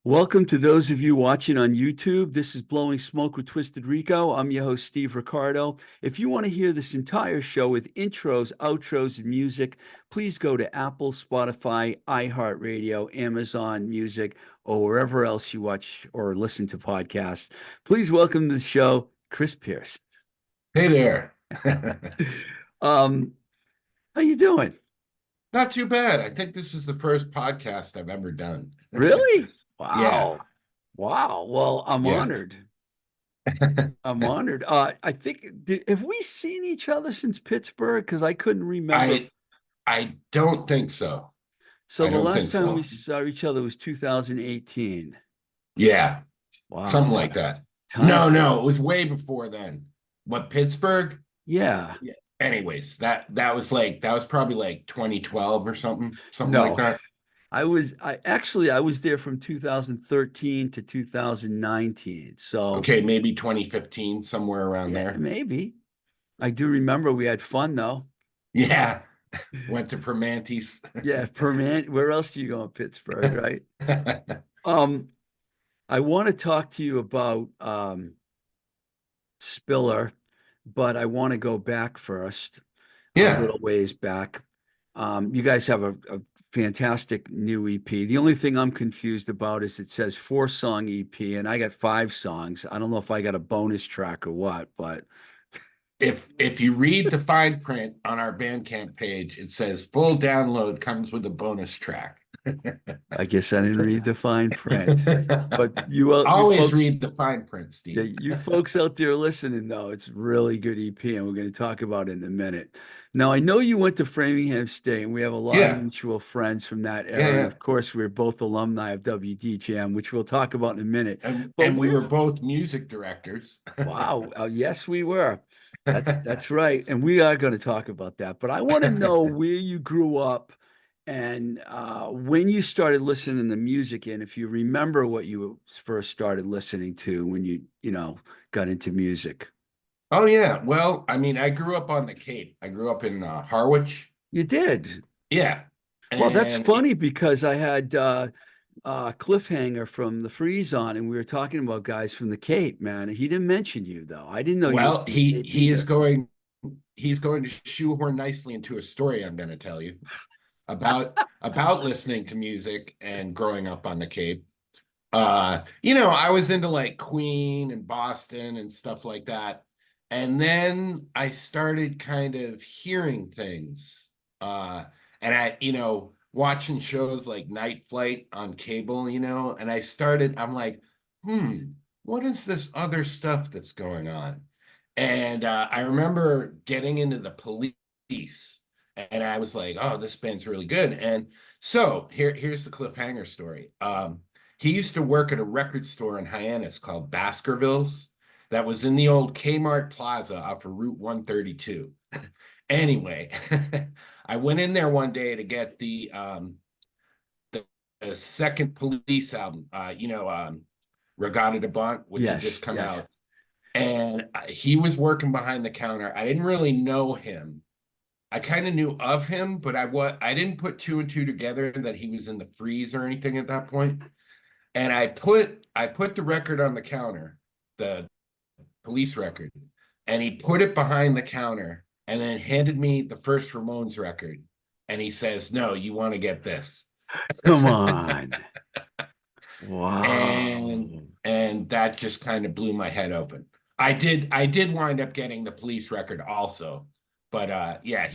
Welcome to those of you watching on YouTube. This is Blowing Smoke with Twisted Rico. I'm your host, Steve Riccardo. If you want to hear this entire show with intros, outros, and music, please go to Apple, Spotify, iHeartRadio, Amazon Music, or wherever else you watch or listen to podcasts. Please welcome to the show, Chris Pearson. Hey there. Um, how you doing? Not too bad. I think this is the first podcast I've ever done. Really? Yeah, Wow. Wow. Well, I'm yeah. honored. I'm honored. I think have we seen each other since Pittsburgh? Because I couldn't remember. I I don't think so. So I the don't think last time we so. saw each other was 2018. Yeah, Wow, something like that. time. No, it was way before then. What, Pittsburgh? Yeah. Yeah. Anyways, that was probably like 2012 or something like No, that. I was there from 2013 to 2019. So Okay, maybe 2015, somewhere around yeah, there. maybe. I do remember we had fun though. Yeah, went to Permantes. Yeah, permanent. Where else do you go in Pittsburgh, right? Um, I want to talk to you about Spiller, but I want to go back first, a Yeah. little ways back. You guys have a fantastic new EP. The only thing I'm confused about is it says 4-song EP, and I got 5 songs. I don't know if I got a bonus track or what, but If you read the fine print on our Bandcamp page, it says full download comes with a bonus track. I guess I didn't read the fine print. But you Always folks, read the fine print, yeah, Steve. you folks out there listening, though, it's really good EP, and we're going to talk about it in a minute. Now, I know you went to Framingham State, and we have a lot of Yeah, mutual friends from that yeah, era. And yeah. of course, we're both alumni of WDJM, which we'll talk about in a minute. But And we were both music directors. wow, yes, we were. That's right, and we are going to talk about that. But I want to know where you grew up and when you started listening to music, and if you remember what you first started listening to when you got into music. Oh yeah. Well, I mean, I grew up on the Cape. I grew up in Harwich. You did. Yeah. Well, that's And funny because I had Cliffhanger from the Freeze on, and we were talking about guys from the Cape, man. He didn't mention you though. I didn't know you were well, from the he Cape he is either. going to shoehorn nicely into a story I'm going to tell you about listening to music and growing up on the Cape. I was into like Queen and Boston and stuff like that. And then I started kind of hearing things. And watching shows like Night Flight on cable, and I'm like, what is this other stuff that's going on? And I remember getting into the Police, and I was like, oh, this band's really good. And so here's the Cliffhanger story. He used to work at a record store in Hyannis called Baskerville's that was in the old Kmart Plaza off of Route 132. Anyway, I went in there one day to get the second Police album, Regatta de Blanc, which had Yes, just come yes. out. And he was working behind the counter. I didn't really know him. I kind of knew of him, but I didn't put two and two together that he was in the Freeze or anything at that point. And I put the record on the counter, the Police record, and he put it behind the counter and then handed me the first Ramones record. And he says, "No, you want to get this." Come on. and Wow. and that just kind of blew my head open. I did wind up getting the Police record also, but yeah,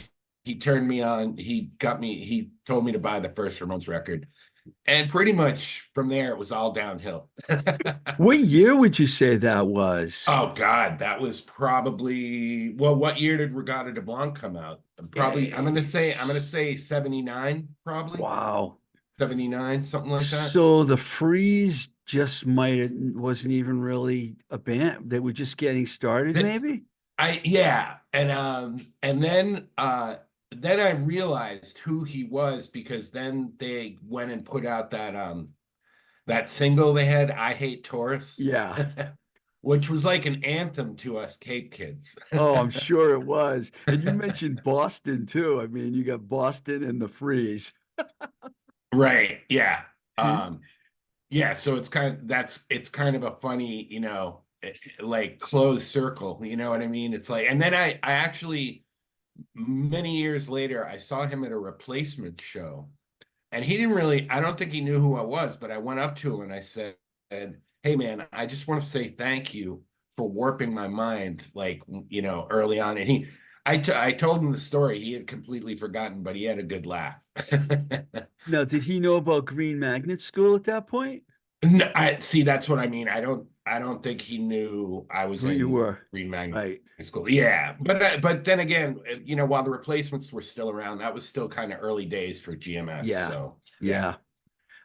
he turned me on. He told me to buy the first Ramones record, and pretty much from there it was all downhill. What year would you say that was? Oh God, that was probably, well, what year did Regatta de Blanc come out? Probably I'm gonna say 79, probably Wow. 79, something like that. So the Freeze just might wasn't even really a band. They were just getting started, That maybe? I Yeah, and then I realized who he was, because then they went and put out that single they had, I Hate Tourists, Yeah. which was like an anthem to us Cape kids. Oh, I'm sure it was. And you mentioned Boston too. I mean, you got Boston and the Freeze. Right. Yeah. Um, Yeah, so it's kind of a funny, like closed circle, you know what I mean? It's like, and then I actually many years later I saw him at a replacement show, and he didn't really, I don't think he knew who I was, but I went up to him and I said, "Hey man, I just want to say thank you for warping my mind, like, early on." And I told him the story. He had completely forgotten, but he had a good laugh. Now, did he know about Green Magnet School at that point? No, I see. That's what I mean. I don't think he knew I was Who you in were? Green Magnet Right. School. Yeah, but then again, while the replacements were still around, that was still kind of early days for GMS. Yeah. So yeah.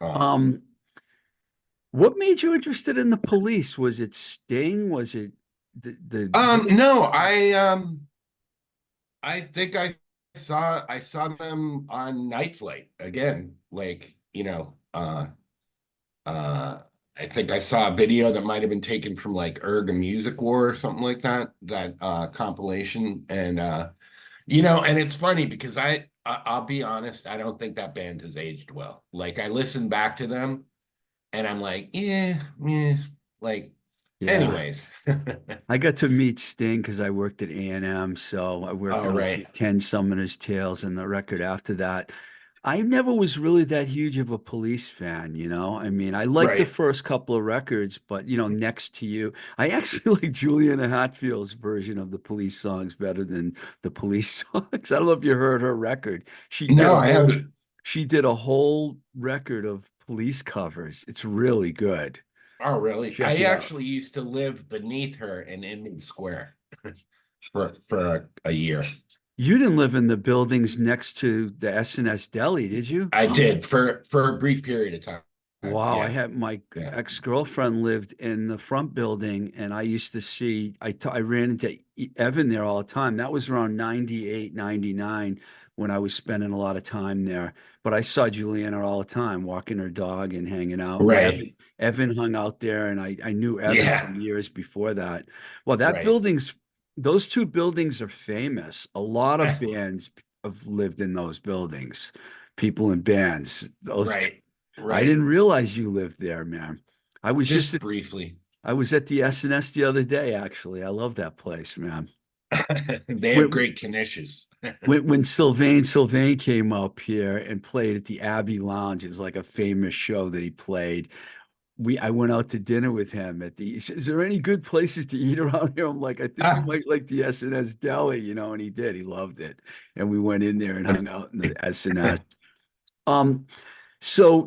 Yeah. Um, Um, what made you interested in the police? Was it Sting? Was it the no, I think I saw them on Night Flight again. Like, uh I think I saw a video that might have been taken from like Erg a Music War or something like that, that compilation. And and it's funny because I'll be honest, I don't think that band has aged well. Like I listen back to them and I'm like, yeah, yeah, like Yeah. anyways. I got to meet Sting because I worked at A&M, so I worked Oh, on a right. few 10 Summoner's Tales and the record after that. I never was really that huge of a Police fan, you know? I mean, I liked the Right. first couple of records, but, Next to You, I actually like Juliana Hatfield's version of the Police songs better than the Police songs. I don't know if you heard her record. No, I haven't. She did a whole record of Police covers. It's really good. Oh, really? Check I it out. actually used to live beneath her in Inman Square for a year. You didn't live in the buildings next to the S&S Deli, did you? I did for a brief period of time. Wow, I Yeah, had my yeah. ex-girlfriend lived in the front building, and I used to see, I ran into Evan there all the time. That was around 98, 99 when I was spending a lot of time there. But I saw Juliana all the time, walking her dog and hanging out. And Right. Evan hung out there, and I knew Evan Yeah. from years before that. Well, Right. those two buildings are famous. A lot of bands have lived in those buildings, people in bands. Right. I Right. didn't realize you lived there, man. I was just Just at, briefly. I was at the S&S the other day, actually. I love that place, man. They have When great knishes. when Sylvain came up here and played at the Abbey Lounge, it was like a famous show that he played. I went out to dinner with him at the. He said, "Is there any good places to eat around here?" I'm like, "I think you Ah, might like the S&S Deli," and he did. He loved it, and we went in there and hung out in the S&S. Um, so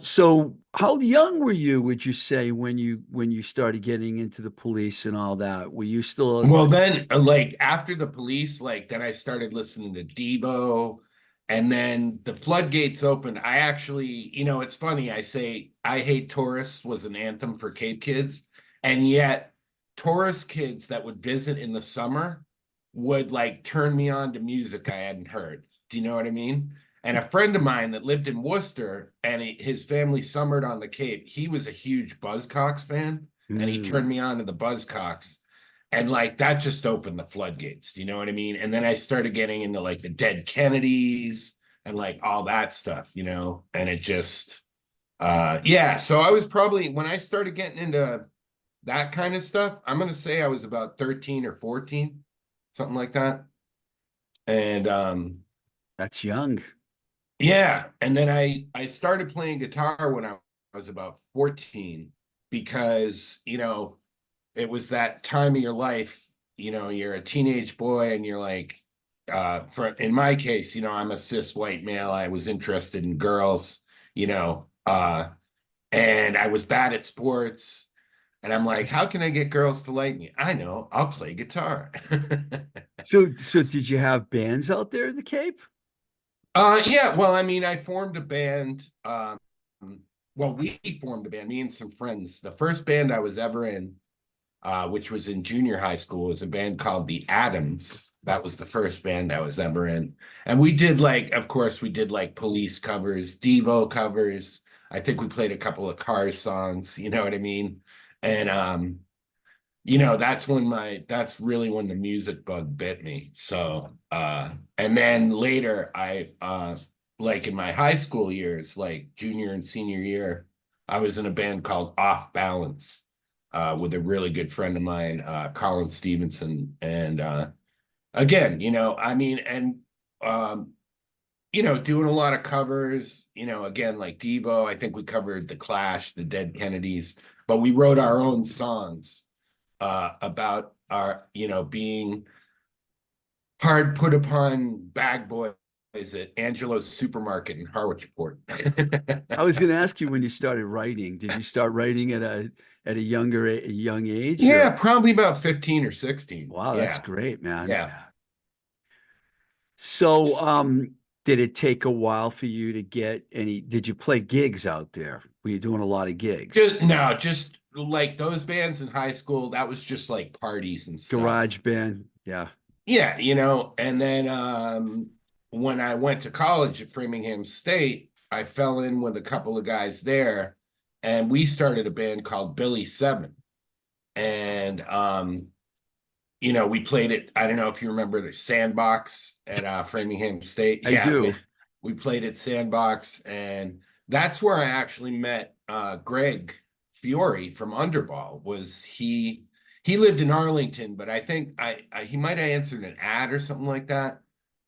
how young were you, would you say, when you started getting into the police and all that? Were you still well, then, like after the police, like then I started listening to Devo, and then the floodgates opened. I actually, it's funny. I say "I Hate Tourists" was an anthem for Cape kids, and yet tourist kids that would visit in the summer would like turn me on to music I hadn't heard. Do you know what I mean? And a friend of mine that lived in Worcester and his family summered on the Cape, he was a huge Buzzcocks fan, and he Mm, turned me on to the Buzzcocks. And like that just opened the floodgates. Do you know what I mean? And then I started getting into like the Dead Kennedys and like all that stuff, and it just yeah. So I was probably, when I started getting into that kind of stuff, I'm gonna say I was about 13 or 14, something like that. And that's young. yeah, and then I started playing guitar when I was about 14, because it was that time of your life, you're a teenage boy and you're like, in my case, I'm a cis white male. I was interested in girls, and I was bad at sports. And I'm like, how can I get girls to like me? I know, I'll play guitar. So did you have bands out there in the Cape? Yeah, well, I mean, I formed a band. Well, we formed a band, me and some friends. The first band I was ever in, which was in junior high school, was a band called the Adams. That was the first band I was ever in. And we did like, of course, we did like Police covers, Devo covers. I think we played a couple of Cars songs, you know what I mean? And that's really when the music bug bit me. So and then later I like in my high school years, like junior and senior year, I was in a band called Off Balance with a really good friend of mine, Colin Stevenson. And again, I mean, and doing a lot of covers, again, like Devo, I think we covered The Clash, The Dead Kennedys, but we wrote our own songs about our, being hard put upon bag boys at Angelo's Supermarket in Harwichport. I was going to ask you when you started writing. Did you start writing at a young age, or? Yeah, probably about 15 or 16. Wow, that's Yeah, great, man. yeah. So, did it take a while for you to get any? Did you play gigs out there? Were you doing a lot of gigs? Just like those bands in high school, that was just like parties and stuff. Garage band? Yeah. Yeah, and then when I went to college at Framingham State, I fell in with a couple of guys there, and we started a band called Billy Seven. And we played it. I don't know if you remember the Sandbox at Framingham State. I Yeah, do. we played at Sandbox, and that's where I actually met Greg Fiore from Underball. He lived in Arlington, but I think he might have answered an ad or something like that.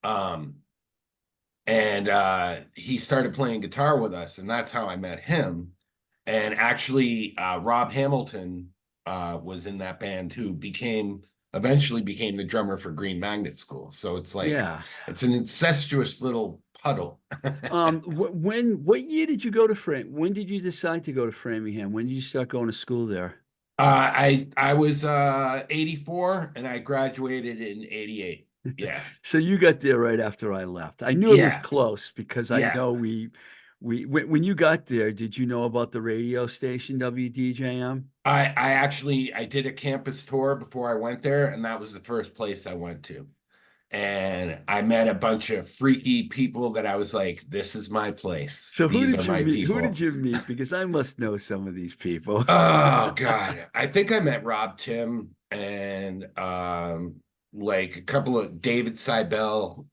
Um, and he started playing guitar with us, and that's how I met him. And actually, Rob Hamilton was in that band, who eventually became the drummer for Green Magnet School. So it's like Yeah. it's an incestuous little puddle. What year did you go to when did you decide to go to Framingham? When did you start going to school there? I was 84 and I graduated in 88. Yeah. So you got there right after I left. I knew it was Yeah. close because I Yeah. know when you got there, did you know about the radio station WDJM? I did a campus tour before I went there, and that was the first place I went to. And I met a bunch of freaky people that I was like, this is my place. So who These are did you my meet? Who did people. you meet? Because I must know some of these people. Oh God. I think I met Rob Tim and like a couple of David Seibel.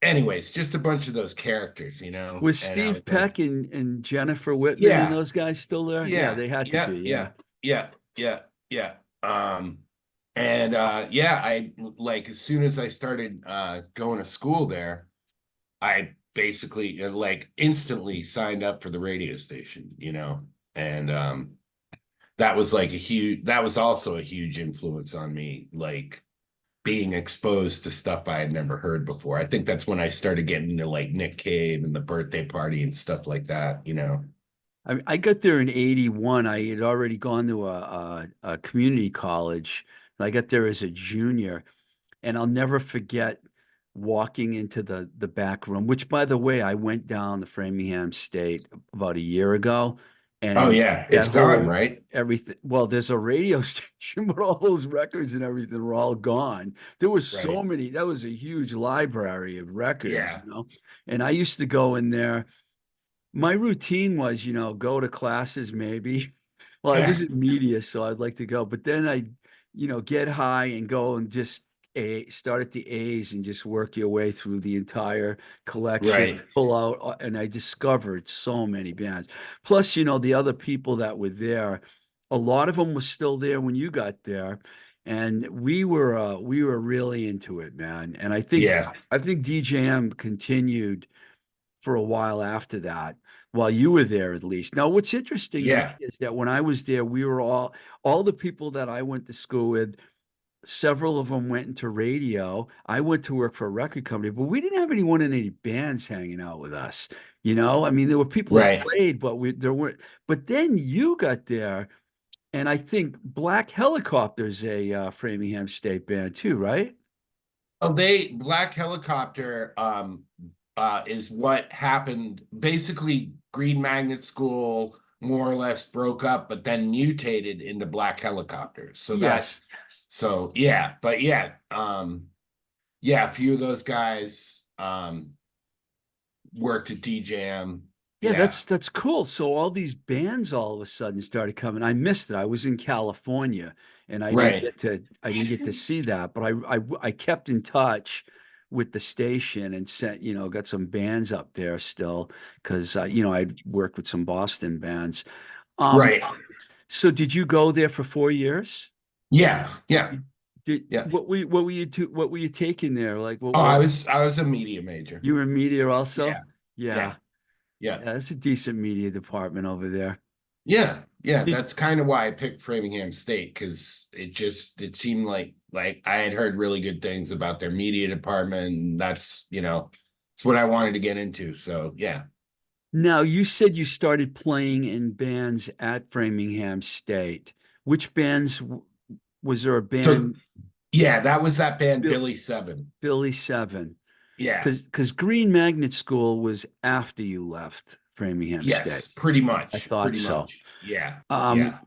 Anyways, just a bunch of those characters, Was and I was Steve like, Peck and Jennifer Whitman and yeah, those guys still there? Yeah, yeah, they had to yeah, be. Yeah. yeah, yeah, yeah, yeah. And yeah, I like as soon as I started going to school there, I basically like instantly signed up for the radio station, and that was also a huge influence on me, like being exposed to stuff I had never heard before. I think that's when I started getting into like Nick Cave and the Birthday Party and stuff like that. I got there in 81. I had already gone to a community college. I got there as a junior, and I'll never forget walking into the back room, which by the way, I went down to Framingham State about a year ago, Oh and yeah, that it's gone, whole right? everything, well, there's a radio station, but all those records and everything were all gone. There was so Right. many, that was a huge library of records, Yeah. and I used to go in there. My routine was, go to classes maybe. Well, I Yeah. wasn't media, so I'd like to go, but then I, get high and go and just start at the A's and just work your way through the entire collection, Right. pull out, and I discovered so many bands. Plus, the other people that were there, a lot of them were still there when you got there, and we were really into it, man. And I think Yeah. I think DJM continued for a while after that, while you were there at least. Now, what's interesting to me Yeah. is that when I was there, we were all the people that I went to school with, several of them went into radio. I went to work for a record company, but we didn't have anyone in any bands hanging out with us. I mean, there were people that Right. played, but there weren't. But then you got there, and I think Black Helicopter's a Framingham State band too, right? Oh, they Black Helicopter is what happened. Basically, Green Magnet School more or less broke up, but then mutated into Black Helicopter. Yes. So yeah, but yeah, yeah, a few of those guys worked at DJM. Yeah, Yeah, that's cool. So all these bands all of a sudden started coming. I missed it. I was in California and right. I didn't get to see that, but I kept in touch with the station and sent, got some bands up there still because, I'd worked with some Boston bands. Um, Right. so did you go there for 4 years? Yeah. Yeah. You- Did Yeah. what were you taking there? Like Oh, what I was a media major. you were in media Yeah. also? Yeah. Yeah. Yeah. Yeah, that's a decent media department over there. Yeah. Yeah. Did That's kind of why I picked Framingham State, because it seemed like I had heard really good things about their media department. And it's what I wanted to get into. So yeah. Now you said you started playing in bands at Framingham State. Which bands was there a So band yeah, that was that band Bill, Billy Seven. Billy Seven? Yeah. Because Green Magnet School was after you left Framingham State. Yes, pretty I much. thought Pretty so. much. Yeah. Um, Yeah.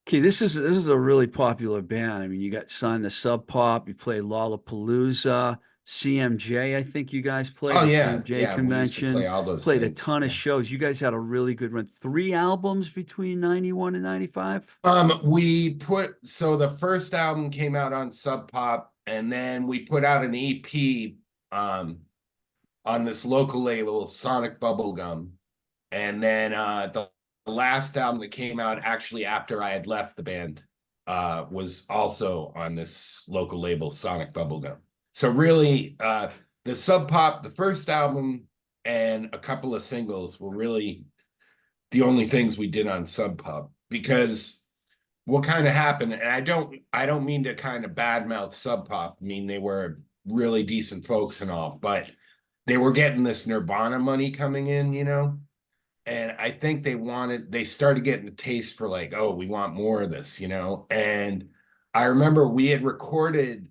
okay, this is a really popular band. I mean, you got signed to Sub Pop, you played Lollapalooza, CMJ, I think you guys played Oh the yeah. CMJ Yeah. We used to play convention, all those played a things. ton of Yeah. shows. You guys had a really good run. 3 albums between 91 and 95? So the first album came out on Sub Pop, and then we put out an EP on this local label, Sonic Bubblegum. And then the last album that came out actually after I had left the band was also on this local label, Sonic Bubblegum. So really, the first album and a couple of singles were really the only things we did on Sub Pop, because what kind of happened, and I don't mean to kind of badmouth Sub Pop. I mean, they were really decent folks and all, but they were getting this Nirvana money coming in, and I think they started getting a taste for like, oh, we want more of this, and I remember we had recorded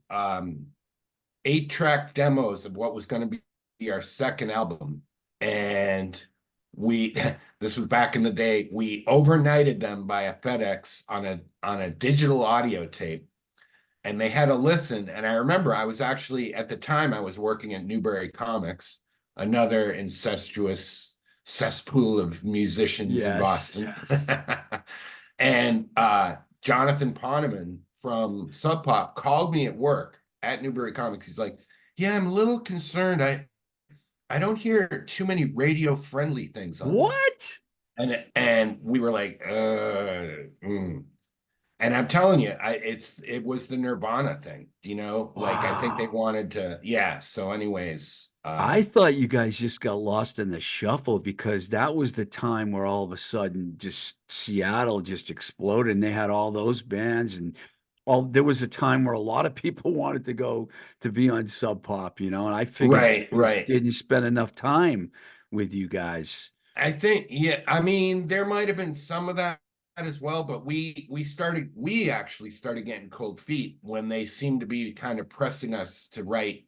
8-track demos of what was going to be our second album, and we this was back in the day, we overnighted them by a FedEx on a digital audio tape, and they had a listen. And I remember I was actually, at the time, I was working at Newbury Comics, another incestuous cesspool of musicians in Yes. Boston. And Jonathan Poneman from Sub Pop called me at work at Newbury Comics. He's like, yeah, I'm a little concerned. I don't hear too many radio friendly things on this. What? And we were like, And I'm telling you, it was the Nirvana thing, like I think they Wow. wanted to, yeah. So anyways, I thought you guys just got lost in the shuffle because that was the time where all of a sudden just Seattle just exploded and they had all those bands and there was a time where a lot of people wanted to go to be on Sub Pop, and I figured right, they just right. didn't spend enough time with you guys. I think, yeah, I mean, there might have been some of that as well, but we actually started getting cold feet when they seemed to be kind of pressing us to write,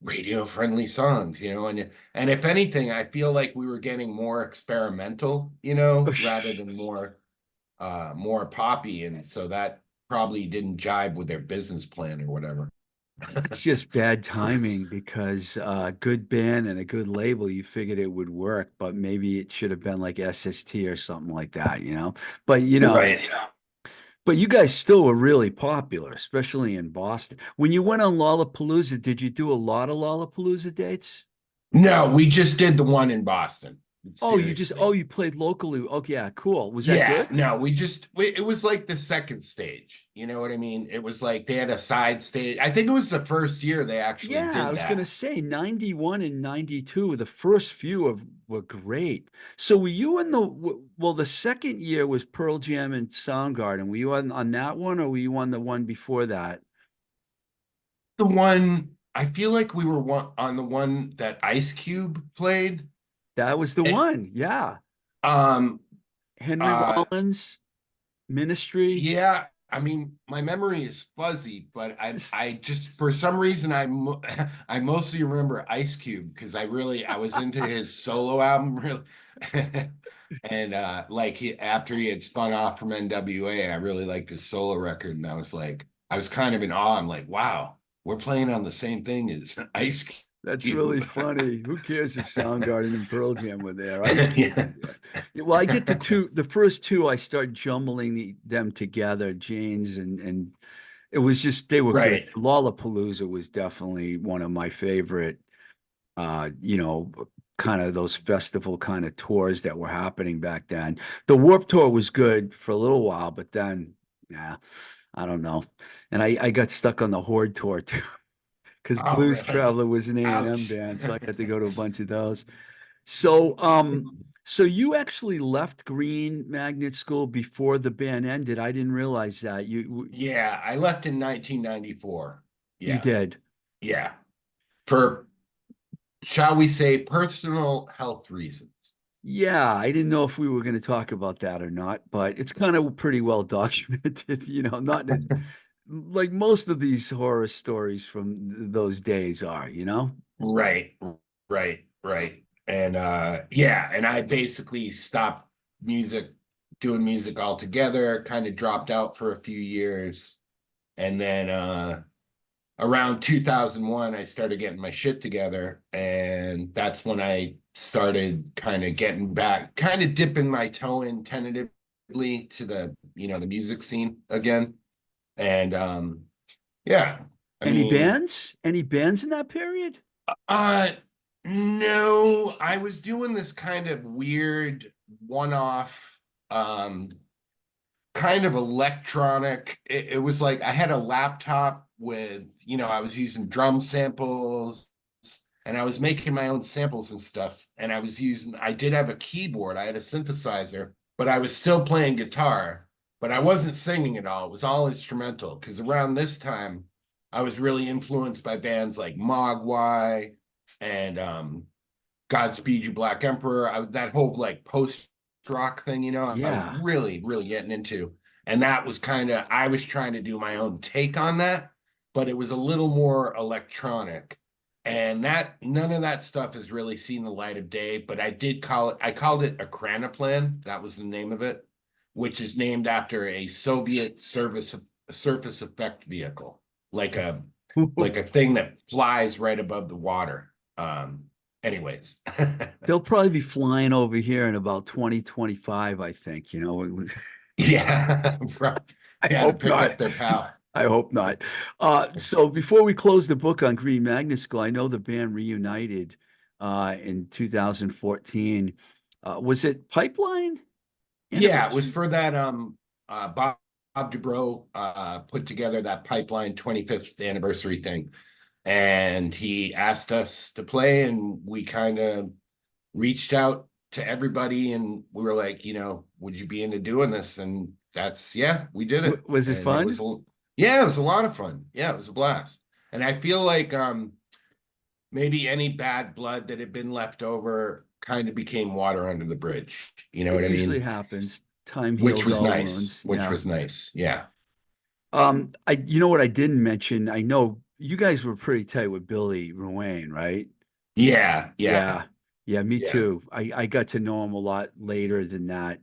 radio friendly songs, and if anything, I feel like we were getting more experimental, rather than more poppy, and so that probably didn't jibe with their business plan or whatever. It's just bad timing because a good band and a good label, you figured it would work, but maybe it should have been like SST or something like that. But Right. but you guys still were really popular, especially in Boston. When you went on Lollapalooza, did you do a lot of Lollapalooza dates? No, we just did the one in Boston. Seriously. You played locally. Oh, yeah, cool. Was that Yeah, good? no, it was like the second stage. You know what I mean? It was like they had a side stage. I think it was the first year they actually Yeah, I did was gonna that. say 91 and 92, the first few of were great. So were you in well, the second year was Pearl Jam and Soundgarden. Were you on that one or were you on the one before that? The one, I feel like we were on the one that Ice Cube played. That was the It, one. Yeah. um, Henry uh, Rollins, Ministry. yeah, I mean, my memory is fuzzy, but S- I just, for some reason, I mostly remember Ice Cube because I was into his solo album really. And like after he had spun off from NWA, I really liked his solo record, and I was kind of in awe. I'm like, wow, we're playing on the same thing as Ice That's really Cube. funny. Who cares if Soundgarden and Pearl Jam were there? Ice Cube was Yeah. there. Yeah, well, I get the first two, I start jumbling them together, Jane's and It was just they were good. Right. Lollapalooza was definitely one of my favorite, you know, kind of those festival kind of tours that were happening back then. The Warp Tour was good for a little while, but then, yeah, I don't know. And I got stuck on the Horde tour too, because Oh, Blues really? Traveler was an A&M Ouch. band, so I got to go to a bunch of those. So, so you actually left Green Magnet School before the band ended. I didn't realize that. Yeah, I left in 1994. You Yeah, did. yeah. For, shall we say, personal health reasons. Yeah, I didn't know if we were going to talk about that or not, but it's kind of pretty well documented, not in, like most of these horror stories from those days are, you know? Right, right. And yeah, and I basically stopped music, doing music altogether, kind of dropped out for a few years. And then around 2001, I started getting my shit together. And that's when I started kind of getting back, kind of dipping my toe in tentatively to the music scene again. And yeah, I Any mean, bands? Any bands in that period? uh, no, I was doing this kind of weird one-off, um, kind of electronic. It was like I had a laptop with, I was using drum samples and I was making my own samples and stuff. And I did have a keyboard, I had a synthesizer, but I was still playing guitar, but I wasn't singing at all. It was all instrumental because around this time, I was really influenced by bands like Mogwai and Godspeed You Black Emperor. That whole like post rock thing, I was Yeah. really, really getting into. And that was I was trying to do my own take on that, but it was a little more electronic. And none of that stuff has really seen the light of day, but I called it a Kranaplan. That was the name of it, which is named after a Soviet surface effect vehicle, like a thing that flies right above the water. Anyways. They'll probably be flying over here in about 2025, I think, Yeah, I yeah, to hope pick up not. their pal. I hope not. So before we close the book on Green Magnet School, I know the band reunited in 2014. Was it Pipeline Yeah, it was anniversary? for that Bob Dubrow put together that Pipeline 25th anniversary thing. And he asked us to play, and we kind of reached out to everybody, and we were like, would you be into doing this? And yeah, we did it. Was it And fun? yeah, it was a lot of fun. Yeah, it was a blast. And I feel like maybe any bad blood that had been left over kind of became water under the bridge. You know It what I usually mean? happens. Time Which heals was all nice. wounds. Which Yeah. was nice. Yeah. You know what I didn't mention? I know you guys were pretty tight with Billy Ruane, right? Yeah. Yeah. Yeah. Yeah, me Yeah. too. I got to know him a lot later than that,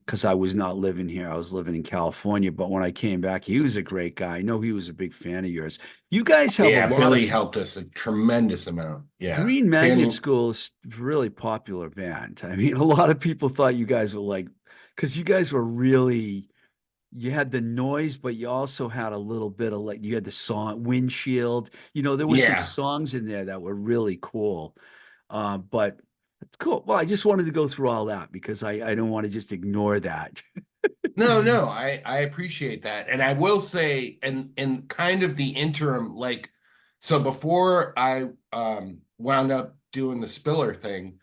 because I was not living here. I was living in California. But when I came back, he was a great guy. I know he was a big fan of yours. You guys have a Yeah. lot Billy of helped us a tremendous amount. Yeah. Green Magnet Fanny. School is a really popular band. I mean, a lot of people thought you guys were like, because you guys were really, you had the noise, but you also had a little bit of like, you had the song Windshield. There were some Yeah. songs in there that were really cool. But it's cool. Well, I just wanted to go through all that because I don't want to just ignore that. No, I appreciate that. And I will say, and kind of the interim, like, so before I wound up doing the Spiller thing,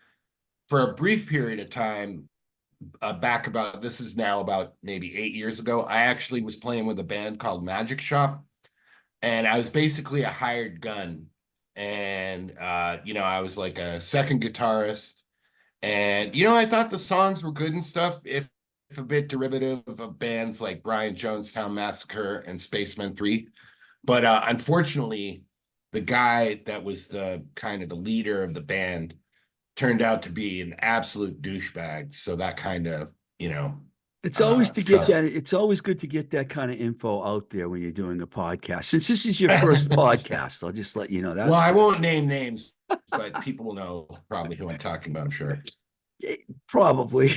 for a brief period of time, this is now about maybe 8 years ago, I actually was playing with a band called Magic Shop, and I was basically a hired gun. And I was like a second guitarist. And I thought the songs were good and stuff, if a bit derivative of bands like Brian Jonestown Massacre and Spacemen 3. But unfortunately, the guy that was the kind of the leader of the band turned out to be an absolute douchebag. So that kind of, fell. It's always good to get that kind of info out there when you're doing a podcast. Since this is your first podcast, I'll just let you know Well, that's I good. won't name names, but people will know probably who I'm talking about, I'm sure. Probably.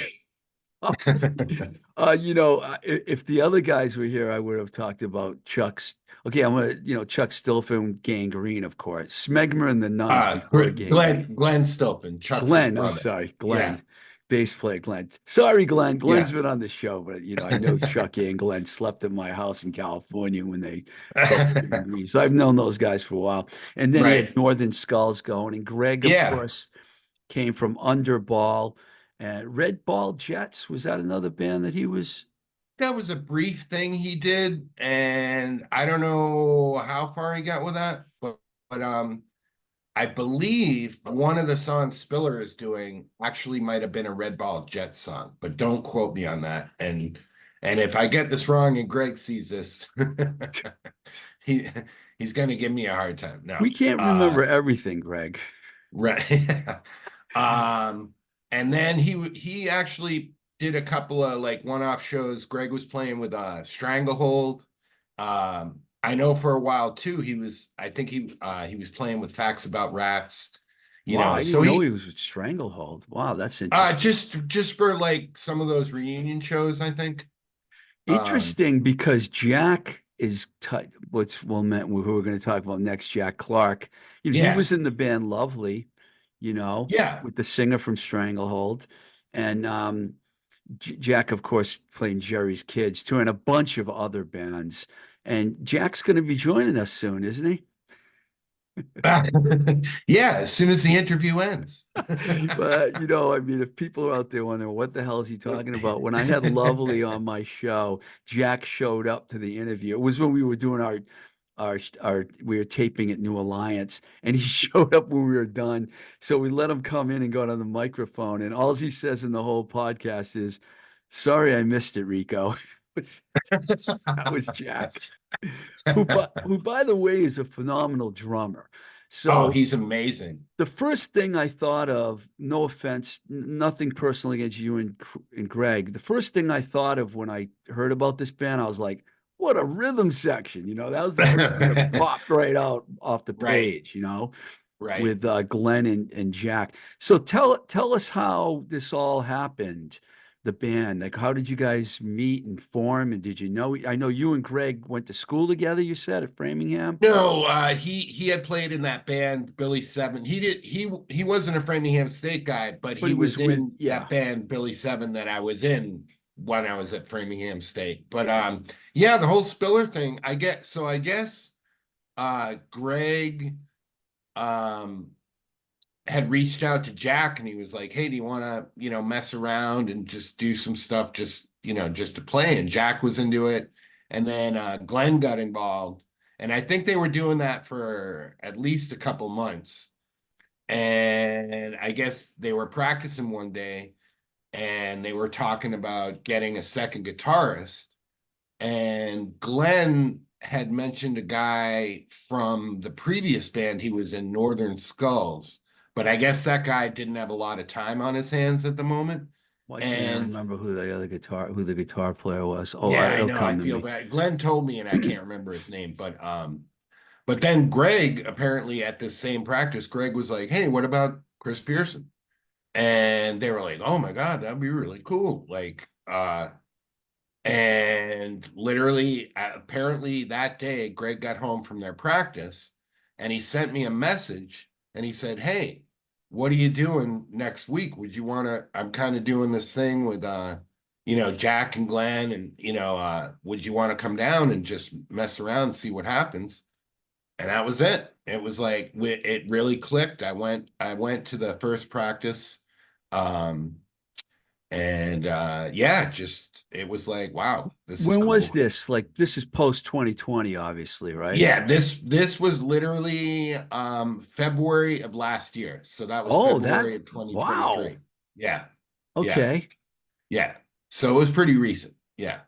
If the other guys were here, I would have talked about Chuck's. Okay, Chuck Stilfen, Gangrene, of course. Smegma and the Nuns before Gangrene. Glenn Stillman, Chuck's his Glenn, I'm brother. sorry, Yeah. Glenn, bass player Glenn. Sorry, Glenn. Glenn's Yeah. been on the show, but I know Chucky and Glenn slept at my house in California when they formed Gangrene. So I've known those guys for a while. And then he had Right. Northern Skulls going, and Greg, of Yeah. course, came from Underball. And Red Ball Jets, was that another band that he was? That was a brief thing he did, and I don't know how far he got with that, but I believe one of the songs Spiller is doing actually might have been a Red Ball Jet song, but don't quote me on that. And if I get this wrong and Greg sees this, he he's gonna give me a hard time. We No. can't remember everything, Greg. Right. And then he actually did a couple of like one-off shows. Greg was playing with Stranglehold. I know for a while too, I think he was playing with Facts About Rats, Wow, I so didn't know he was with Stranglehold. Wow, that's interesting. just for like some of those reunion shows, I think. Um, Interesting because Jack is what's well meant who we're going to talk about next, Jack Clark. He yeah, was in the band Lovely, yeah. with the singer from Stranglehold. And Jack, of course, playing Jerry's Kids too, and a bunch of other bands. And Jack's going to be joining us soon, isn't he? Yeah, as soon as the interview ends. But I mean, if people are out there wondering what the hell is he talking about, when I had Lovely on my show, Jack showed up to the interview. It was when we were doing our we were taping at New Alliance, and he showed up when we were done. So we let him come in and go on the microphone, and all he says in the whole podcast is, "Sorry, I missed it, Rico." That was Jack, who by the way is a phenomenal drummer. Oh, So he's amazing. the first thing I thought of, no offense, nothing personal against you and Greg. The first thing I thought of when I heard about this band, I was like, "What a rhythm section!" That was the first thing that popped right out off the Right, page. right. With Glenn and Jack. So tell us how this all happened. The band, like, how did you guys meet and form? And did you know? I know you and Greg went to school together. You said at Framingham, No, he had played in that band, Billy Seven. He wasn't a Framingham State guy, but but he he was was with, in yeah. that band, Billy Seven, that I was in when I was at Framingham State. But yeah, the whole Spiller thing, I guess Greg um had reached out to Jack and he was like, "Hey, do you want to, mess around and just do some stuff just to play?" And Jack was into it. And then Glenn got involved. And I think they were doing that for at least a couple months. And I guess they were practicing one day and they were talking about getting a second guitarist. And Glenn had mentioned a guy from the previous band he was in, Northern Skulls, but I guess that guy didn't have a lot of time on his hands at the moment. Why can't I And remember who the guitar player was? Oh, yeah, I it'll know, I come to feel me. bad. Glenn told me and I can't remember his name, but then Greg, apparently at this same practice, Greg was like, "Hey, what about Chris Pearson?" And they were like, "Oh my God, that'd be really cool." And literally, apparently that day, Greg got home from their practice and he sent me a message and he said, "Hey, what are you doing next week? Would you want to? I'm kind of doing this thing with, Jack and Glenn, and, would you want to come down and just mess around and see what happens?" And that was it. It was like, it really clicked. I went to the first practice. Um, and yeah, just it was like, wow, this is When was cool. this? Like, this is post 2020, obviously, right? Yeah, this was literally February of last year. So that was Oh, February of wow. 2023. Yeah, yeah, Okay. yeah. So it was pretty recent. Yeah.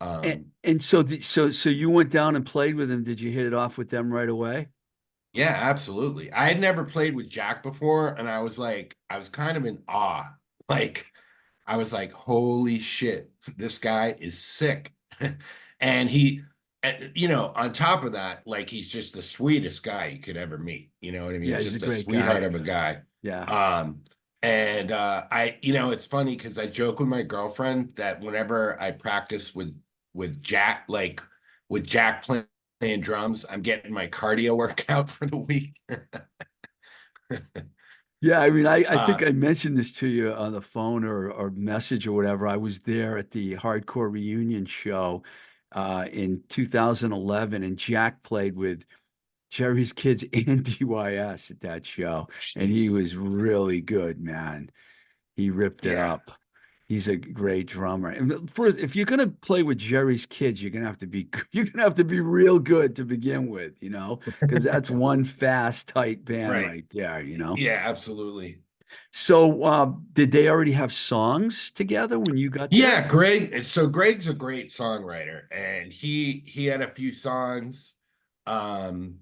And, Um, and so, so you went down and played with them. Did you hit it off with them right away? yeah, absolutely. I had never played with Jack before, and I was kind of in awe. Like, I was like, holy shit, this guy is sick. And on top of that, like, he's just the sweetest guy you could ever meet. You know what I mean? Yeah, he's a Just a great sweetheart guy. of a guy. Yeah. Um, And it's funny because I joke with my girlfriend that whenever I practice with Jack, like with Jack playing drums, I'm getting my cardio workout for the week. Yeah, I mean, I Uh, think I mentioned this to you on the phone or message or whatever. I was there at the Hardcore Reunion show in 2011, and Jack played with Jerry's Kids and DYS at that show, and he Jeez. was really good, man. He ripped it Yeah. up. He's a great drummer. And first, if you're gonna play with Jerry's Kids, you're gonna have to be you're gonna have to be real good to begin with, because that's one fast, tight band Right. right there. Yeah, absolutely. So, did they already have songs together when you got there? Yeah, Greg. So Greg's a great songwriter, and he had a few songs. Um,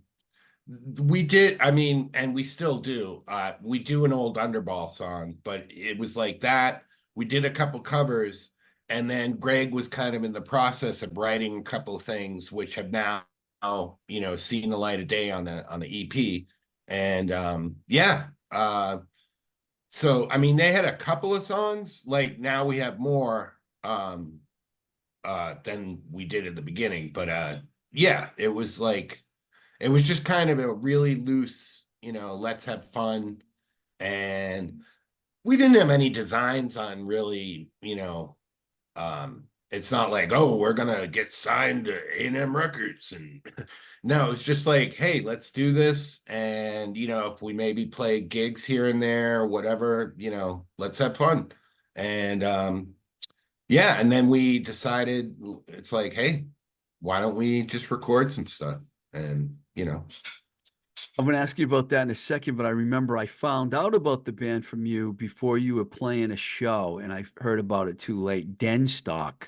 we did, I mean, and we still do. We do an old Underball song, but it was like that. We did a couple covers, and then Greg was kind of in the process of writing a couple of things, which have now, seen the light of day on the EP. And yeah, so I mean, they had a couple of songs. Like now we have more than we did at the beginning, but yeah, it was like it was just kind of a really loose, let's have fun. And we didn't have any designs on really, it's not like, oh, we're gonna get signed to A&M Records. And no, it's just like, hey, let's do this. And if we maybe play gigs here and there, whatever, let's have fun. And yeah, and then we decided it's like, hey, why don't we just record some stuff? And I'm going to ask you about that in a second, but I remember I found out about the band from you before you were playing a show, and I heard about it too late. Denstock.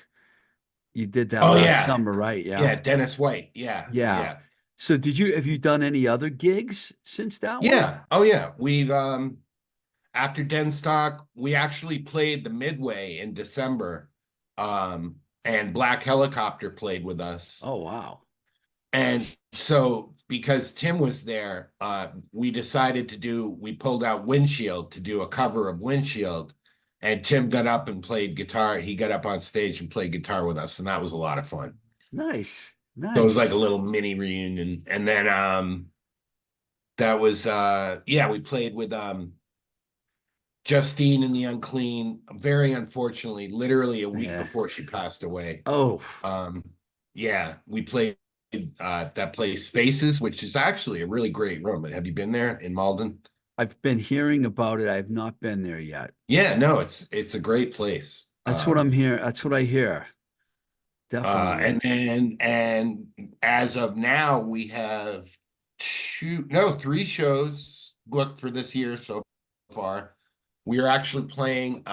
You did that oh last yeah, summer, right? Yeah. yeah, Dennis White, yeah, Yeah. yeah, So have you done any other gigs since that one? yeah. Oh yeah, we've after Denstock, we actually played the Midway in December, and Black Helicopter played with us. Oh, wow. And so because Tim was there, we pulled out Windshield to do a cover of Windshield. And Tim got up and played guitar. He got up on stage and played guitar with us, and that was a lot of fun. Nice. So it was like Nice. a little mini reunion. And then that was yeah, we played with Justine and the Unclean, very unfortunately, literally a week Yeah. before she passed away. Oh, Um, yeah, we played that place Spaces, which is actually a really great room. Have you been there in Malden? I've been hearing about it. I have not been there yet. Yeah, no, it's a great place. That's what I'm here. That's what I hear. And Definitely. then and as of now, we have three shows booked for this year so far. We are actually playing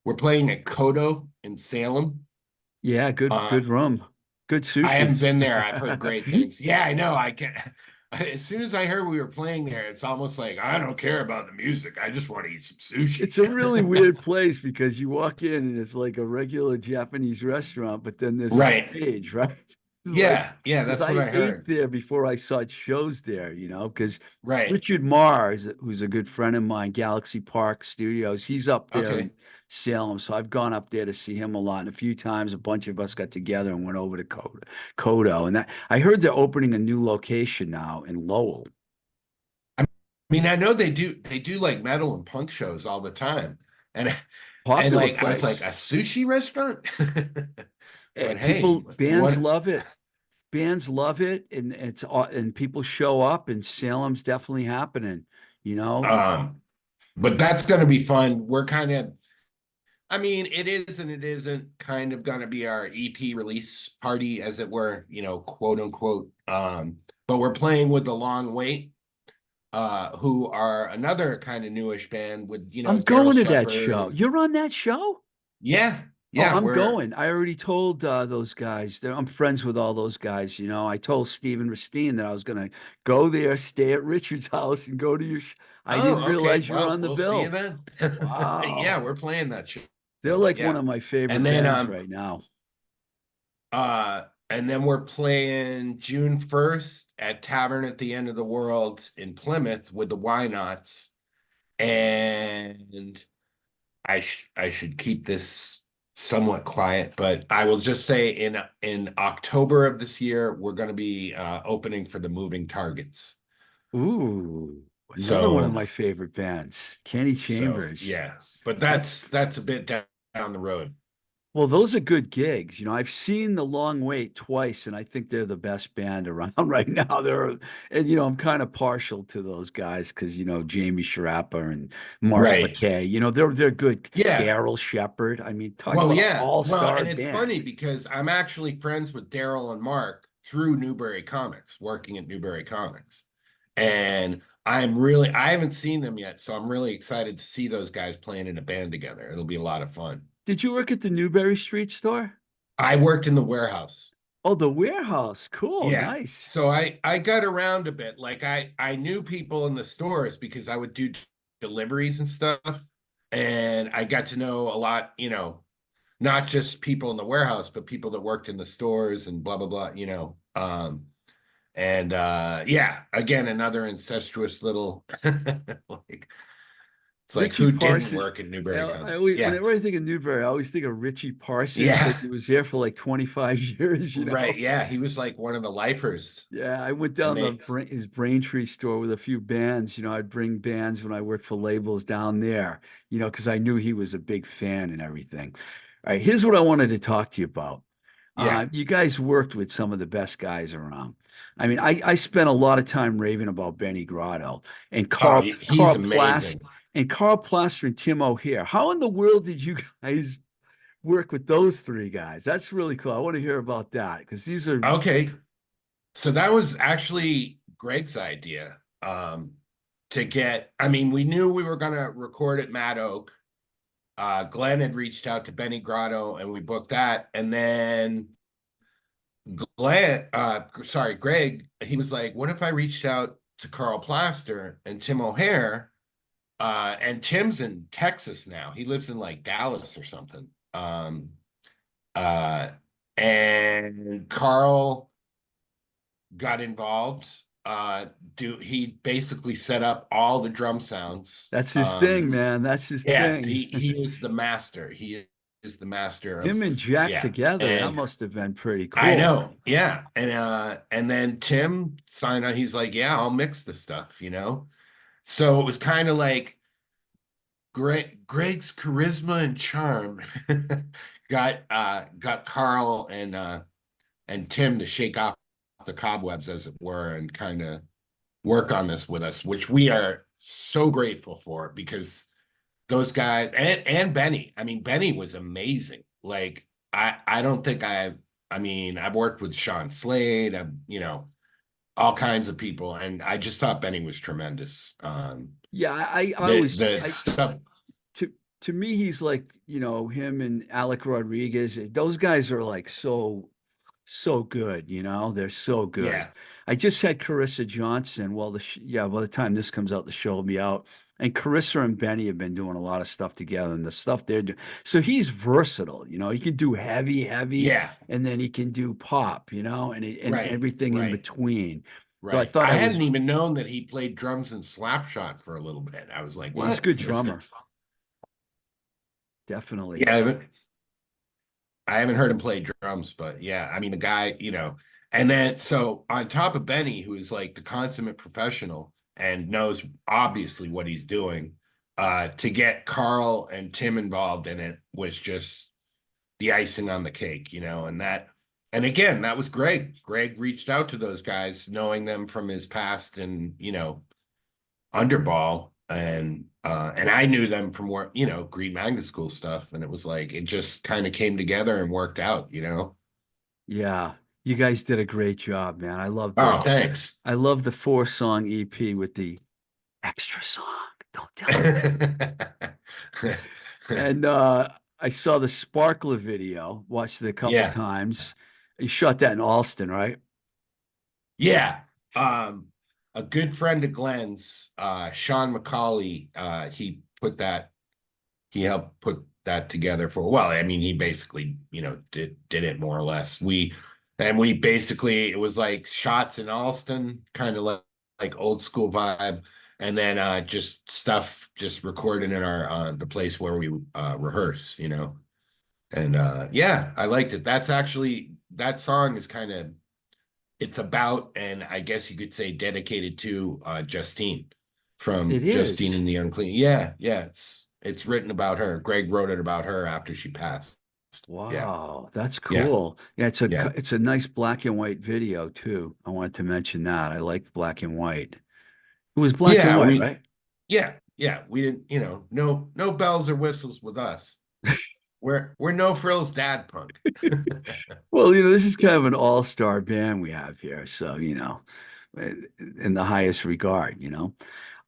we're playing at Kodo in Salem. Yeah, Uh, good room. Good I haven't sushi. been there. I've heard great things. Yeah, I know. I can As soon as I heard we were playing there, it's almost like I don't care about the music. I just want to eat some sushi. It's a really weird place because you walk in and it's like a regular Japanese restaurant, but then there's a Right. stage, right? Like, Yeah, yeah, because that's what I I ate heard. there before I saw shows there, because Right. Richard Mars, who's a good friend of mine, Galaxy Park Studios, he's up there in Okay. Salem. So I've gone up there to see him a lot. And a few times a bunch of us got together and went over to Kodo. And I heard they're opening a new location now in Lowell. I mean, I know they do like metal and punk shows all the time. And and Popular like I was like, place. a sushi restaurant? But People, hey, bands what love it. Bands love it, and and people show up, and Salem's definitely happening. It's but that's gonna be fun. We're kind of I mean, it is and it isn't kind of gonna be our EP release party, as it were, quote unquote. But we're playing with the Long Wait, who are another kind of newish band with, I'm Daryl going to that Shepard show. and You're on that show? yeah, Oh, yeah, I'm we're going. I already told those guys. I'm friends with all those guys. I told Steven Ristine that I was going to go there, stay at Richard's house, and go to your. I didn't oh, okay. realize you were Well, on the we'll see you bill. then. Yeah, Wow, we're playing that show. they're like one Yeah. of my And favorite then bands right now. we're playing June 1st at Tavern at the End of the World in Plymouth with the Why Nots. and I should keep this somewhat quiet, but I will just say in October of this year, we're going to be opening for the Moving Targets. Ooh, another one of So my favorite bands, Kenny so Chambers. yeah, but I, that's a bit down the road. well, those are good gigs. I've seen The Long Wait twice, and I think they're the best band around right now. And I'm kind of partial to those guys because Jamie Sharapa and Mark Right. McKay. They're good. Yeah. Daryl Shepard. I mean, talk Well, about an yeah. Well, all-star and it's funny band. because I'm actually friends with Daryl and Mark through Newberry Comics, working at Newberry Comics. And I haven't seen them yet, so I'm really excited to see those guys playing in a band together. It'll be a lot of fun. Did you work at the Newberry Street store? I worked in the warehouse. Oh, the warehouse. Cool. Yeah. Nice. So I got around a bit. Like I knew people in the stores because I would do deliveries and stuff. And I got to know a lot, not just people in the warehouse, but people that worked in the stores and blah blah blah. And yeah, again, another incestuous little like it's like Richie who didn't Parsons. work at Newberry I Comics? always, Yeah. whenever I think of Newberry, I always think of Richie Parsons Yeah. because he was there for like 25 years. Right. Yeah. He was like one of the lifers. Yeah, I went And down they his Braintree store with a few bands. I'd bring bands when I worked for labels down there, because I knew he was a big fan and everything. All right, here's what I wanted to talk to you about. yeah. You guys worked with some of the best guys around. I mean, I spent a lot of time raving about Benny Grotto and Oh, Carl he's Carl Plast amazing. and Carl Plaster and Tim O'Hare. How in the world did you guys work with those three guys? That's really cool. I want to hear about that because these are Okay. So that was actually Greg's idea. I mean, we knew we were gonna record at Mad Oak. Glenn had reached out to Benny Grotto and we booked that. And then Greg, he was like, what if I reached out to Carl Plaster and Tim O'Hare? And Tim's in Texas now. He lives in like Dallas or something. Uh, and Carl got involved. He basically set up all the drum sounds. that's his thing, man. That's his Yeah, thing. he is the master. He is the master of Him and Jack yeah. together, that And must have been pretty I cool. know, yeah. And then Tim signed on, he's like, yeah, I'll mix the stuff. So it was kind of like Greg's charisma and charm got Carl and Tim to shake off the cobwebs, as it were, and kind of work on this with us, which we are so grateful for because those guys and Benny. I mean, Benny was amazing. Like I don't think I mean, I've worked with Sean Slade, all kinds of people, and I just thought Benny was tremendous. Yeah, I The always the stuff, to to me he's like, him and Alec Rodriguez. Those guys are like so good, they're so good. yeah, I just had Carissa Johnson. Well, yeah, by the time this comes out, the show will be out. And Carissa and Benny have been doing a lot of stuff together, and the stuff they're doing. So he's versatile, he can do heavy, yeah, and then he can do pop, and right, everything in right, between. So I right. thought I I was hadn't even known that he played drums in Slapshot for a little bit. I was like, he's a what? good drummer, definitely. Yeah, I haven't heard him play drums, but yeah, I mean the guy, and then so on top of Benny, who is like the consummate professional and knows obviously what he's doing, to get Carl and Tim involved in it was just the icing on the cake, and again, that was Greg. Greg reached out to those guys, knowing them from his past and Underball, and I knew them from work, Green Magnet School stuff, and it was like it just kind of came together and worked out. Yeah, you guys did a great job, man. Oh, thanks. I love the 4-song EP with the extra song. Don't tell anybody. And I saw the Sparkler video, watched it a couple Yeah, times. You shot that in Alston, right? yeah. A good friend of Glenn's, Sean McCauley, he helped put that together well, I mean, he basically, did it more or less. We basically, it was like shots in Alston, kind of like old school vibe. and then just stuff just recorded in our the place where we rehearse, and yeah, I liked it. That's actually, that song is kind of, it's about, and I guess you could say dedicated to Justine from It Justine is. and the Unclean. Yeah, yeah, it's written about her. Greg wrote it about her after she passed. Yeah, Wow, that's yeah, cool. Yeah, yeah, it's a nice black and white video too. I wanted to mention that. I liked black and white. It was black and yeah. white, We, right? yeah, yeah. We didn't, no bells or whistles with us. We're no frills dad punk. Well, this is kind of an all-star band we have here, so in the highest regard.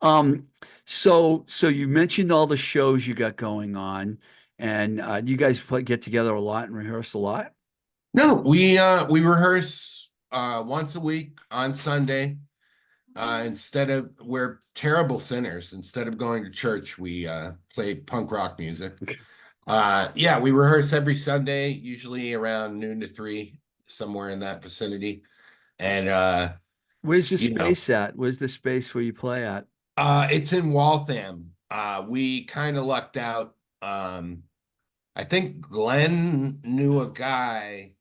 Um, so you mentioned all the shows you got going on, and you guys get together a lot and rehearse a lot? No, we rehearse once a week on Sunday. Instead of, we're terrible sinners. Instead of going to church, we play punk rock music. Yeah, we rehearse every Sunday, usually around noon to 3, somewhere in that vicinity. And Where's the you know, space at? Where's the space where you play at? it's in Waltham. We kind of lucked out. I think Glenn knew a guy.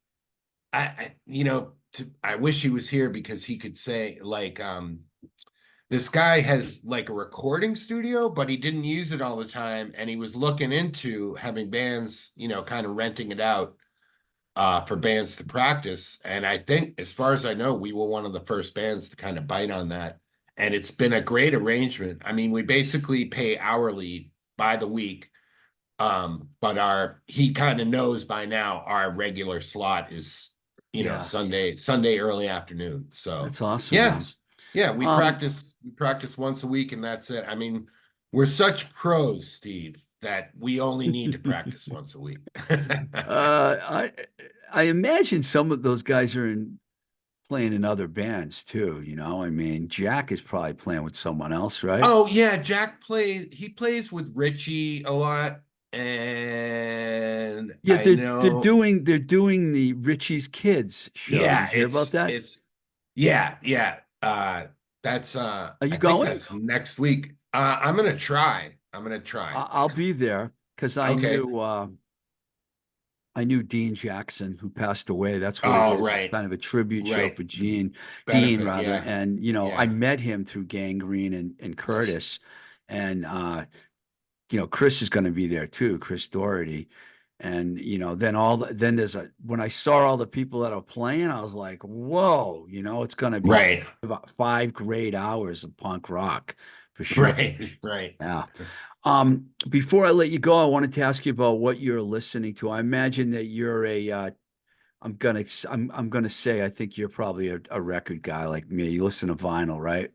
I wish he was here because he could say, like, this guy has like a recording studio, but he didn't use it all the time. And he was looking into having bands, kind of renting it out for bands to practice. And I think, as far as I know, we were one of the first bands to kind of bite on that. And it's been a great arrangement. I mean, we basically pay hourly by the week. But he kind of knows by now our regular slot is, Yeah, Sunday early afternoon. So that's awesome, yeah, man. yeah, Um, we practice once a week and that's it. I mean, we're such pros, Steve, that we only need to practice once a week. I I imagine some of those guys are playing in other bands too. I mean, Jack is probably playing with someone else, right? Oh yeah, he plays with Richie a lot. And Yeah, I they're know, doing the Richie's Kids show. Did yeah, you hear about that? yeah, yeah. That's Are I you think going? that's next week. I'm gonna try. I'm gonna try. I'll be there because Okay. I knew Dean Jackson, who passed away. That's what it Oh, is. It's right, kind of a tribute show right. for Dean Benefit, rather. yeah, And I yeah. met him through Gangrene and Curtis, and Chris is going to be there too, Chris Doherty. And then there's when I saw all the people that are playing, I was like, whoa, it's going to be Right, about 5 great hours of punk rock for sure. right, right. Yeah. Before I let you go, I wanted to ask you about what you're listening to. I imagine that you're I'm gonna say I think you're probably a record guy like me. You listen to vinyl, right?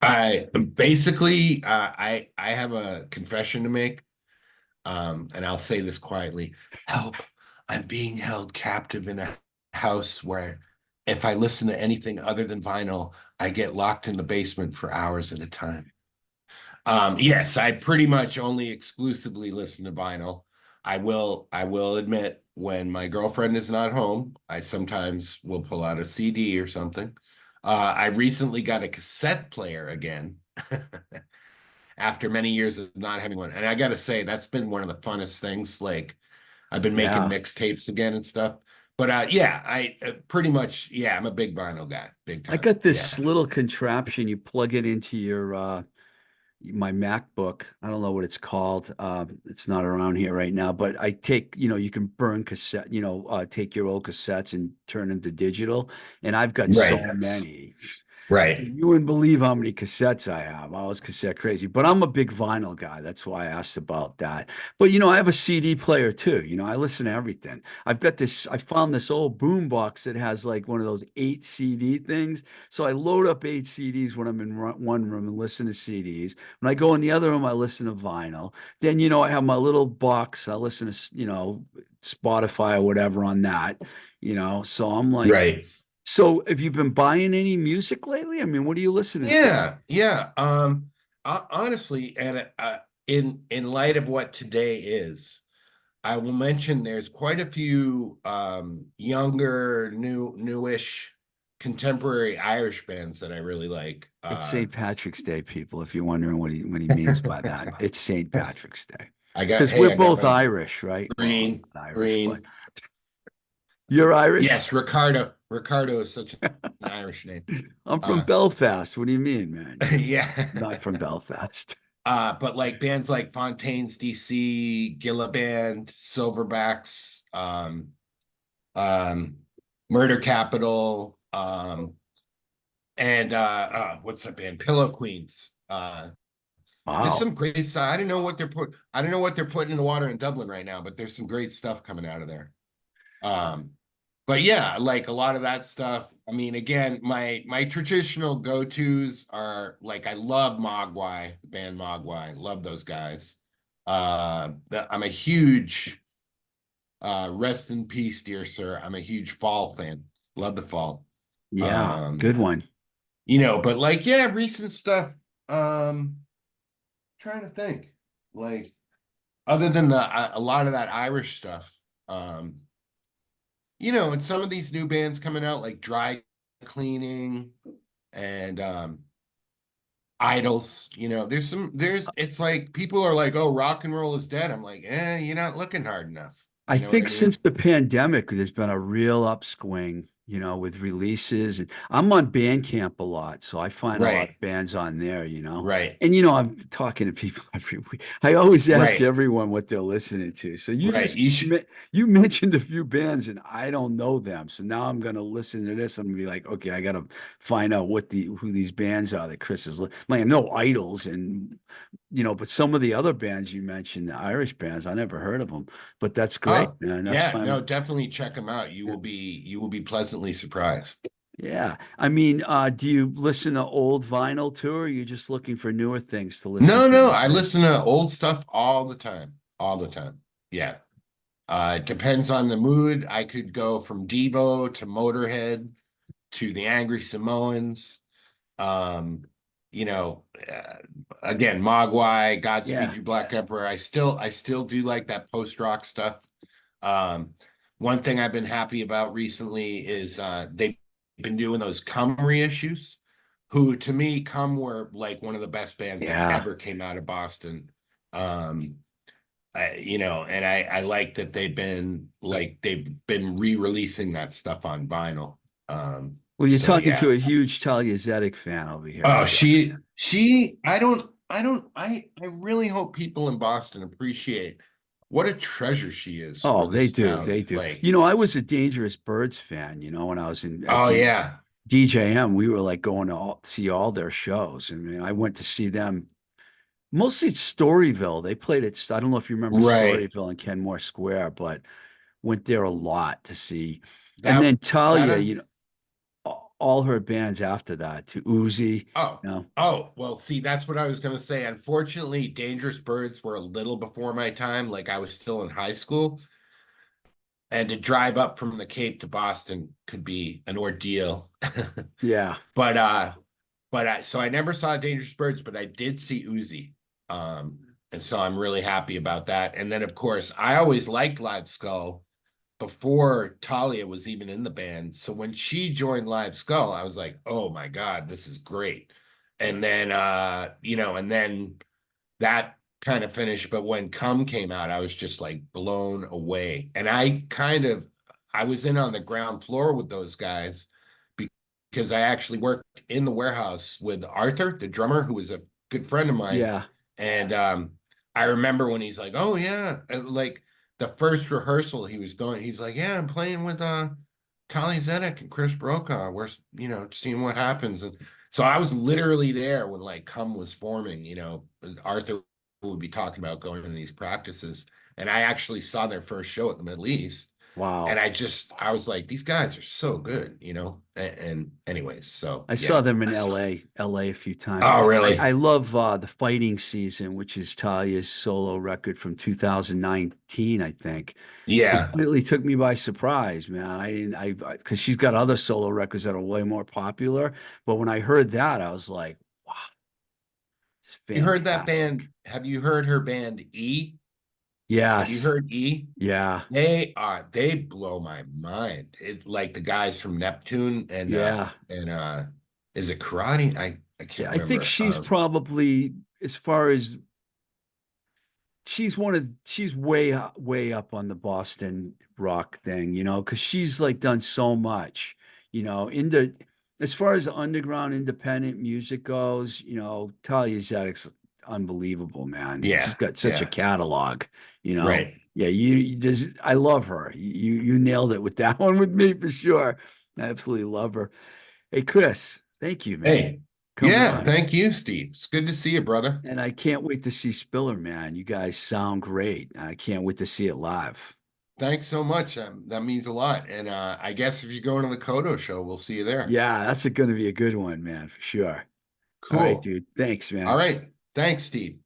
I basically I have a confession to make. And I'll say this quietly. Help, I'm being held captive in a house where if I listen to anything other than vinyl, I get locked in the basement for hours at a time. Yes, I pretty much only exclusively listen to vinyl. I will admit, when my girlfriend is not home, I sometimes will pull out a CD or something. I recently got a cassette player again after many years of not having one. And I got to say, that's been one of the funnest things. Like, I've been making Yeah. mixtapes again and stuff. But yeah, I pretty much, yeah, I'm a big vinyl guy, big I time. got Yeah. this little contraption. You plug it into your my MacBook. I don't know what it's called. It's not around here right now, but I take, you can burn cassette, take your old cassettes and turn them to digital. And I've got so Right. many. Right. You wouldn't believe how many cassettes I have. I was cassette crazy, but I'm a big vinyl guy. That's why I asked about that. But I have a CD player too. I listen to everything. I found this old boom box that has like one of those 8 CD things. So I load up 8 CDs when I'm in one room and listen to CDs. When I go in the other room, I listen to vinyl. Then, I have my little box. I listen to, Spotify or whatever on that, so I'm like, Right. so have you been buying any music lately? I mean, what are you listening to? Yeah. Yeah. Honestly, and in light of what today is, I will mention there's quite a few younger, newish contemporary Irish bands that I really like. It's St. Patrick's Day, people, if you're wondering what he means by that. It's St. Patrick's Day. Because we're I got both my Irish, right? Well, I'm green, not Irish, but green. you're Irish? Yes, Riccardo. Riccardo is such an Irish name. I'm from Uh, Belfast. What do you mean, man? Not yeah. from Belfast. But like bands like Fontaine's DC, Gilla Band, Silverbacks, um, Murder Capital, and what's that band? Pillow Queens. There's Wow. some great stuff. I don't know what they're putting in the water in Dublin right now, but there's some great stuff coming out of there. Um, but yeah, like a lot of that stuff. I mean, again, my traditional go-tos are like I love Mogwai, the band Mogwai. Love those guys. I'm a huge rest in peace, dear sir. I'm a huge Fall fan. Love the Fall. Yeah, Um, good one. but like, yeah, recent stuff. Trying to think. Like, other than a lot of that Irish stuff. Um, and some of these new bands coming out, like Dry Cleaning and Idols, it's like people are like, oh, rock and roll is dead. I'm like, you're not looking hard enough. I You know what I think since mean? the pandemic, there's been a real upswing, with releases. And I'm on Bandcamp a lot, so I find a lot Right, of bands on there. right, And I'm talking to people every week. I always ask right, everyone what they're listening to. So you right. just You should, you mentioned a few bands, and I don't know them. So now I'm gonna listen to this. I'm gonna be like, okay, I gotta find out who these bands are that Chris is. Like, I know Idols, and but some of the other bands you mentioned, the Irish bands, I never heard of them. But that's great, oh, man. That's yeah, why no, definitely check them out. You will be pleasantly surprised. yeah. I mean, do you listen to old vinyl too, or are you just looking for newer things to listen No, to no, these I days? listen to old stuff all the time, all the time. Yeah. It depends on the mood. I could go from Devo to Motorhead to the Angry Samoans. Um, you know, uh, Again, Mogwai, Godspeed Yeah. You Black Emperor. I still do like that post rock stuff. Um, One thing I've been happy about recently is they've been doing those Come reissues, who to me Come were like one of the best bands that Yeah. ever came out of Boston. Um, and I like that they've been re-releasing that stuff on vinyl. Well, you're So talking to yeah. a huge Talia Zedek fan over here. Oh, So, I really hope people in Boston appreciate what a treasure she is for oh, they this do. town. They do. Like, I was a Dangerous Birds fan, when I was at oh the yeah, DJM. We were like going to see all their shows. I mean, I went to see them mostly at Storyville. They played at, I don't know if you remember right. Storyville in Kenmore Square, but went there a lot to see. And That then that Talia, un all her bands after that to Uzi, oh, you know. well, see, that's what I was gonna say. Unfortunately, Dangerous Birds were a little before my time. Like I was still in high school. And to drive up from the Cape to Boston could be an ordeal. Yeah. But so I never saw Dangerous Birds, but I did see Uzi. And so I'm really happy about that. And then of course I always liked Live Skull before Talia was even in the band. So when she joined Live Skull, I was like, oh my God, this is great. And then and then that kind of finished. But when Come came out, I was just like blown away. And I was in on the ground floor with those guys because I actually worked in the warehouse with Arthur, the drummer, who was a good friend of mine. Yeah. And I remember when he's like, oh yeah, like the first rehearsal he's like, yeah, I'm playing with Tali Zedek and Chris Brokaw. We're seeing what happens. And so I was literally there when like Come was forming, Arthur would be talking about going to these practices. And I actually saw their first show at the Middle East. And Wow. I was like, these guys are so good. And anyways, so I saw yeah. them in LA a few times. Oh, I really? love The Fighting Season, which is Talia's solo record from 2019, I think. Yeah. Completely took me by surprise, man. I didn't, because she's got other solo records that are way more popular. But when I heard that, I was like, wow, it's You heard that fantastic. band? Have you heard her band E? Have you Yes. heard E? Yeah. They blow my mind. It like the guys from Neptune Yeah. and is it karate? I Yeah. can't I think remember. she's probably, as far as she's way up on the Boston rock thing, because she's like done so much, in the as far as the underground independent music goes, Talia Zedek's unbelievable, man. She's Yeah, got such a yeah, catalog, you know. right. Yeah, I love her. You nailed it with that one with me for sure. I absolutely love her. Hey, Chris, thank you, man, Hey, coming yeah, on. thank you, Steve. It's good to see you, brother. And I can't wait to see Spiller, man. You guys sound great. I can't wait to see it live. Thanks so much. That means a lot. And I guess if you go to the Kodo show, we'll see you there. Yeah, that's going to be a good one, man, for sure. All right, Cool. dude. Thanks, All man. right. Thanks, Steve.